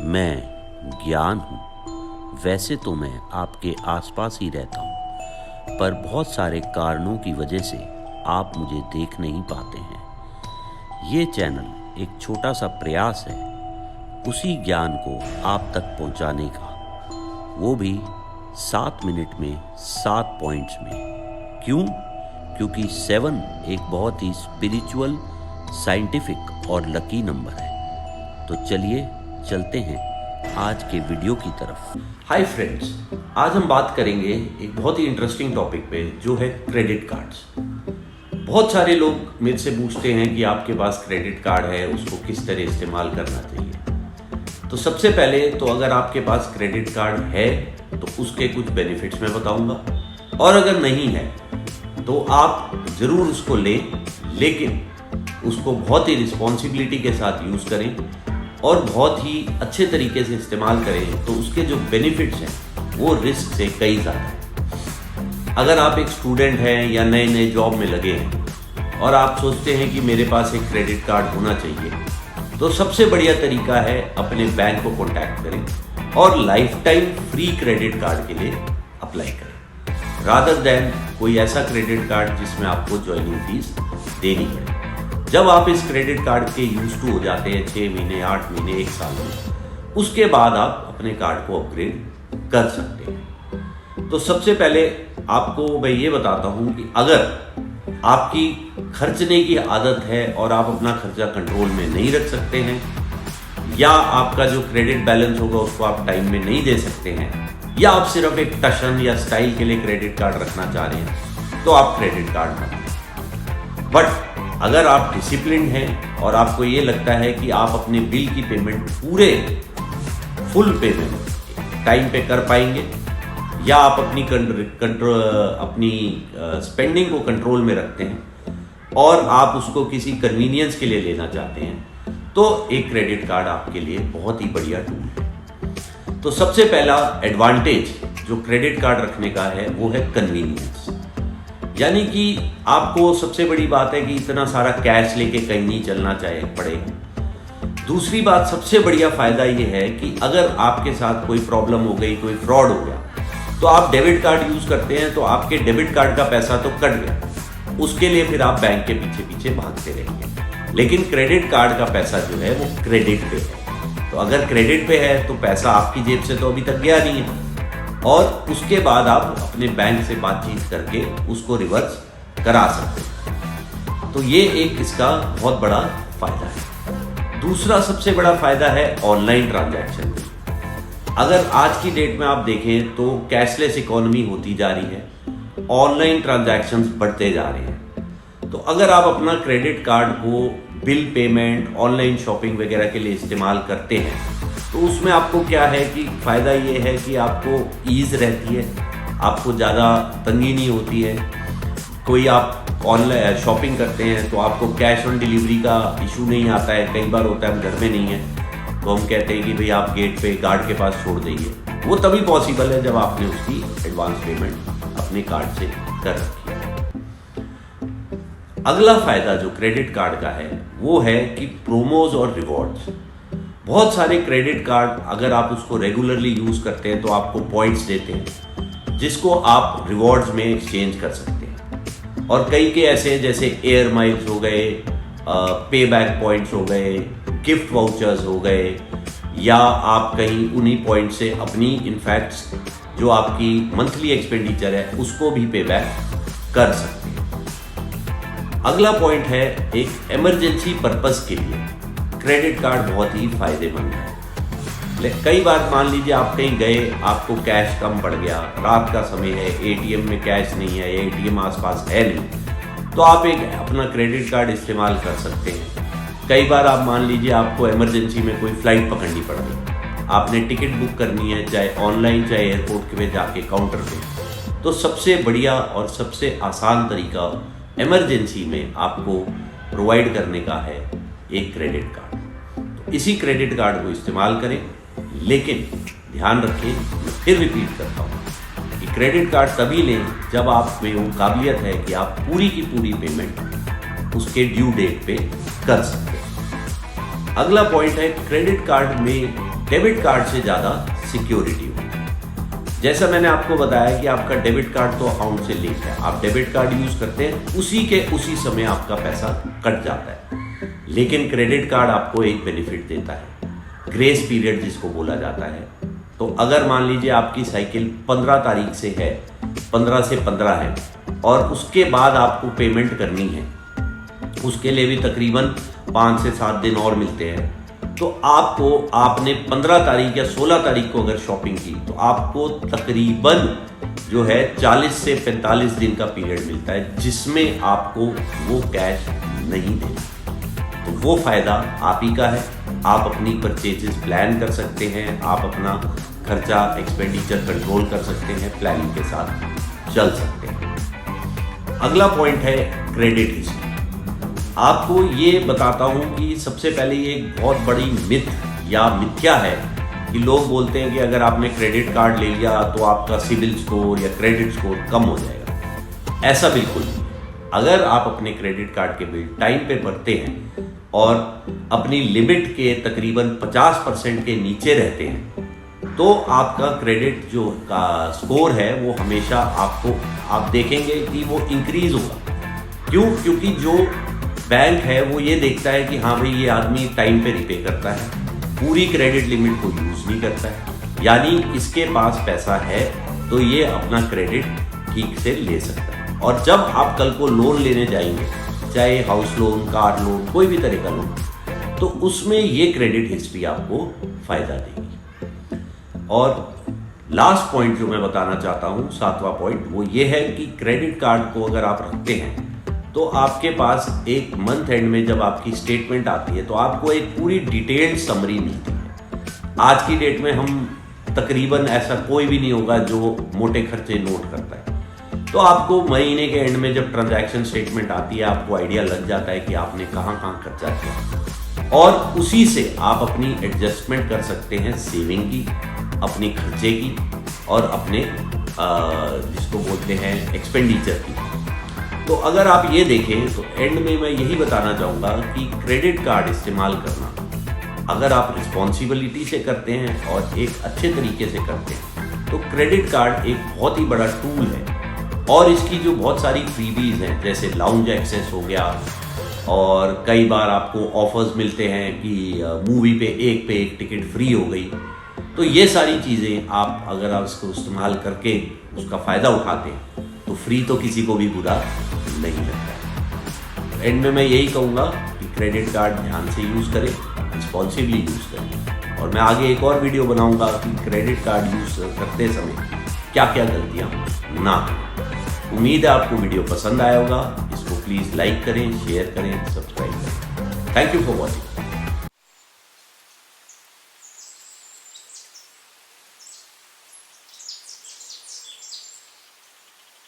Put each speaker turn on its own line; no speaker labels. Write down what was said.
मैं ज्ञान हूँ। वैसे तो मैं आपके आसपास ही रहता हूँ, पर बहुत सारे कारणों की वजह से आप मुझे देख नहीं पाते हैं। ये चैनल एक छोटा सा प्रयास है उसी ज्ञान को आप तक पहुँचाने का, वो भी 7 मिनट में 7 पॉइंट्स में। क्यों? क्योंकि 7 एक बहुत ही स्पिरिचुअल, साइंटिफिक और लकी नंबर है। तो चलिए चलते हैं आज के वीडियो की तरफ। हाय फ्रेंड्स, आज हम बात करेंगे एक बहुत ही इंटरेस्टिंग टॉपिक पे, जो है क्रेडिट कार्ड्स। बहुत सारे लोग मेरे से पूछते हैं कि आपके पास क्रेडिट कार्ड है, उसको किस तरह इस्तेमाल करना चाहिए। तो सबसे पहले तो अगर आपके पास क्रेडिट कार्ड है तो उसके कुछ बेनिफिट्स मैं बताऊंगा, और अगर नहीं है तो आप ज़रूर उसको लें, लेकिन उसको बहुत ही रिस्पॉन्सिबिलिटी के साथ यूज़ करें और बहुत ही अच्छे तरीके से इस्तेमाल करें, तो उसके जो बेनिफिट्स हैं वो रिस्क से कई ज़्यादा है। अगर आप एक स्टूडेंट हैं या नए नए जॉब में लगे हैं और आप सोचते हैं कि मेरे पास एक क्रेडिट कार्ड होना चाहिए, तो सबसे बढ़िया तरीका है अपने बैंक को कॉन्टैक्ट करें और life time free credit card के लिए अप्लाई करें, रादर देन कोई ऐसा क्रेडिट कार्ड जिसमें आपको ज्वाइनिंग फीस देनी पड़े। जब आप इस क्रेडिट कार्ड के यूज टू हो जाते हैं 6 महीने, 8 महीने, 1 साल में, उसके बाद आप अपने कार्ड को अपग्रेड कर सकते हैं। तो सबसे पहले आपको मैं ये बताता हूँ कि अगर आपकी खर्चने की आदत है और आप अपना खर्चा कंट्रोल में नहीं रख सकते हैं, या आपका जो क्रेडिट बैलेंस होगा उसको आप टाइम में नहीं दे सकते हैं, या आप सिर्फ एक टशन या स्टाइल के लिए क्रेडिट कार्ड रखना चाह रहे हैं, तो आप क्रेडिट कार्ड ना लें। बट अगर आप डिसिप्लिन हैं और आपको ये लगता है कि आप अपने बिल की पेमेंट फुल पेमेंट टाइम पे कर पाएंगे, या आप अपनी स्पेंडिंग को कंट्रोल में रखते हैं और आप उसको किसी कन्वीनियंस के लिए लेना चाहते हैं, तो एक क्रेडिट कार्ड आपके लिए बहुत ही बढ़िया टूल है। तो सबसे पहला एडवांटेज जो क्रेडिट कार्ड रखने का है वो है कन्वीनियंस, यानी कि आपको सबसे बड़ी बात है कि इतना सारा कैश लेके कहीं नहीं चलना पड़ेगा। दूसरी बात, सबसे बढ़िया फायदा ये है कि अगर आपके साथ कोई प्रॉब्लम हो गई, कोई फ्रॉड हो गया, तो आप डेबिट कार्ड यूज करते हैं, तो आपके डेबिट कार्ड का पैसा तो कट गया, उसके लिए फिर आप बैंक के पीछे पीछे भागते रहेंगे। लेकिन क्रेडिट कार्ड का पैसा जो है वो क्रेडिट पे है, तो अगर क्रेडिट पे है तो पैसा आपकी जेब से तो अभी तक गया नहीं है, और उसके बाद आप अपने बैंक से बातचीत करके उसको रिवर्स करा सकते हैं। तो ये एक इसका बहुत बड़ा फायदा है। दूसरा सबसे बड़ा फायदा है ऑनलाइन ट्रांजैक्शन। अगर आज की डेट में आप देखें तो कैशलेस इकोनॉमी होती जा रही है, ऑनलाइन ट्रांजैक्शंस बढ़ते जा रहे हैं। तो अगर आप अपना क्रेडिट कार्ड को बिल पेमेंट, ऑनलाइन शॉपिंग वगैरह के लिए इस्तेमाल करते हैं, तो उसमें आपको क्या है कि फ़ायदा ये है कि आपको ईज़ रहती है, आपको ज़्यादा तंगी नहीं होती है। कोई आप ऑनलाइन शॉपिंग करते हैं तो आपको कैश ऑन डिलीवरी का इशू नहीं आता है। कई बार होता है हम घर में नहीं है तो हम कहते हैं कि भाई आप गेट पे गार्ड के पास छोड़ दीजिए। वो तभी पॉसिबल है जब आपने उसकी एडवांस पेमेंट अपने कार्ड से कर रखी है। अगला फ़ायदा जो क्रेडिट कार्ड का है वो है कि प्रोमोज और रिवॉर्ड्स। बहुत सारे क्रेडिट कार्ड अगर आप उसको रेगुलरली यूज़ करते हैं तो आपको पॉइंट्स देते हैं, जिसको आप रिवॉर्ड्स में एक्सचेंज कर सकते हैं। और कई के ऐसे जैसे एयर माइल्स हो गए, पे बैक पॉइंट्स हो गए, गिफ्ट वाउचर्स हो गए, या आप कहीं उन्हीं पॉइंट से अपनी इनफैक्ट जो आपकी मंथली एक्सपेंडिचर है उसको भी पे बैक कर सकते हैं। अगला पॉइंट है एक इमरजेंसी पर्पस के लिए क्रेडिट कार्ड बहुत ही फायदेमंद है। कई बार मान लीजिए आप कहीं गए, आपको कैश कम पड़ गया, रात का समय है, एटीएम में कैश नहीं है, एटीएम आसपास है नहीं, तो आप एक अपना क्रेडिट कार्ड इस्तेमाल कर सकते हैं। कई बार आप मान लीजिए आपको इमरजेंसी में कोई फ्लाइट पकड़नी पड़ गई, आपने टिकट बुक करनी है, चाहे ऑनलाइन चाहे एयरपोर्ट पे जाके काउंटर पे, तो सबसे बढ़िया और सबसे आसान तरीका इमरजेंसी में आपको प्रोवाइड करने का है एक क्रेडिट कार्ड। तो इसी क्रेडिट कार्ड को इस्तेमाल करें, लेकिन ध्यान रखें, मैं फिर रिपीट करता हूँ कि क्रेडिट कार्ड तभी लें जब आप में वो काबिलियत है कि आप पूरी की पूरी पेमेंट उसके ड्यू डेट पे कर सकते हैं। अगला पॉइंट है क्रेडिट कार्ड में डेबिट कार्ड से ज़्यादा सिक्योरिटी होती है। जैसा मैंने आपको बताया कि आपका डेबिट कार्ड तो अकाउंट से लिंक है, आप डेबिट कार्ड यूज़ करते हैं, उसी समय आपका पैसा कट जाता है। लेकिन क्रेडिट कार्ड आपको एक बेनिफिट देता है, ग्रेस पीरियड जिसको बोला जाता है। तो अगर मान लीजिए आपकी साइकिल 15 तारीख से है, 15 से 15 है और उसके बाद आपको पेमेंट करनी है, उसके लिए भी तकरीबन 5 से 7 दिन और मिलते हैं। तो आपने 15 तारीख या 16 तारीख को अगर शॉपिंग की तो आपको तकरीबन जो है 40 से 45 दिन का पीरियड मिलता है, जिसमें आपको वो कैश नहीं देना। तो वो फायदा आप ही का है। आप अपनी परचेजेस प्लान कर सकते हैं, आप अपना खर्चा एक्सपेंडिचर कंट्रोल कर सकते हैं, प्लानिंग के साथ चल सकते हैं। अगला पॉइंट है क्रेडिट हिस्ट्री। आपको ये बताता हूँ कि सबसे पहले ये एक बहुत बड़ी मिथ या मिथ्या है कि लोग बोलते हैं कि अगर आपने क्रेडिट कार्ड ले लिया तो आपका सिबिल स्कोर या क्रेडिट स्कोर कम हो जाएगा। ऐसा बिल्कुल नहीं। अगर आप अपने क्रेडिट कार्ड के बिल टाइम पे भरते हैं और अपनी लिमिट के तकरीबन 50% के नीचे रहते हैं तो आपका क्रेडिट जो का स्कोर है वो हमेशा आप देखेंगे कि वो इंक्रीज होगा। क्यों? क्योंकि जो बैंक है वो ये देखता है कि हाँ भाई ये आदमी टाइम पे रिपे करता है, पूरी क्रेडिट लिमिट को यूज़ नहीं करता है, यानी इसके पास पैसा है तो ये अपना क्रेडिट ठीक से ले सकता है। और जब आप कल को लोन लेने जाएंगे, चाहे हाउस लोन, कार लोन, कोई भी तरह का लोन, तो उसमें ये क्रेडिट हिस्ट्री आपको फ़ायदा देगी। और लास्ट पॉइंट जो मैं बताना चाहता हूँ, 7वां पॉइंट, वो ये है कि क्रेडिट कार्ड को अगर आप रखते हैं तो आपके पास एक मंथ एंड में जब आपकी स्टेटमेंट आती है तो आपको एक पूरी डिटेल्ड समरी मिलती है। आज की डेट में हम तकरीबन ऐसा कोई भी नहीं होगा जो मोटे खर्चे नोट करता है। तो आपको महीने के एंड में जब ट्रांजैक्शन स्टेटमेंट आती है आपको आइडिया लग जाता है कि आपने कहाँ कहाँ खर्चा किया, और उसी से आप अपनी एडजस्टमेंट कर सकते हैं सेविंग की, अपनी खर्चे की और अपने जिसको बोलते हैं एक्सपेंडिचर की। तो अगर आप ये देखें तो एंड में मैं यही बताना चाहूँगा कि क्रेडिट कार्ड इस्तेमाल करना अगर आप रिस्पॉन्सिबिलिटी से करते हैं और एक अच्छे तरीके से करते हैं तो क्रेडिट कार्ड एक बहुत ही बड़ा टूल है। और इसकी जो बहुत सारी फ्रीबीज हैं, जैसे लाउंज एक्सेस हो गया, और कई बार आपको ऑफर्स मिलते हैं कि मूवी पे एक टिकट फ्री हो गई। तो ये सारी चीज़ें आप अगर आप इसको इस्तेमाल करके उसका फ़ायदा उठाते हैं तो फ्री तो किसी को भी बुरा नहीं लगता। एंड में मैं यही कहूँगा कि क्रेडिट कार्ड ध्यान से यूज़ करें, रिस्पॉन्सिबली यूज़ करें। और मैं आगे एक और वीडियो बनाऊँगा कि क्रेडिट कार्ड यूज़ करते समय क्या क्या गलतियाँ ना करें। उम्मीद है आपको वीडियो पसंद आया होगा। इसको प्लीज़ लाइक करें, शेयर करें, सब्सक्राइब करें। Thank you for watching.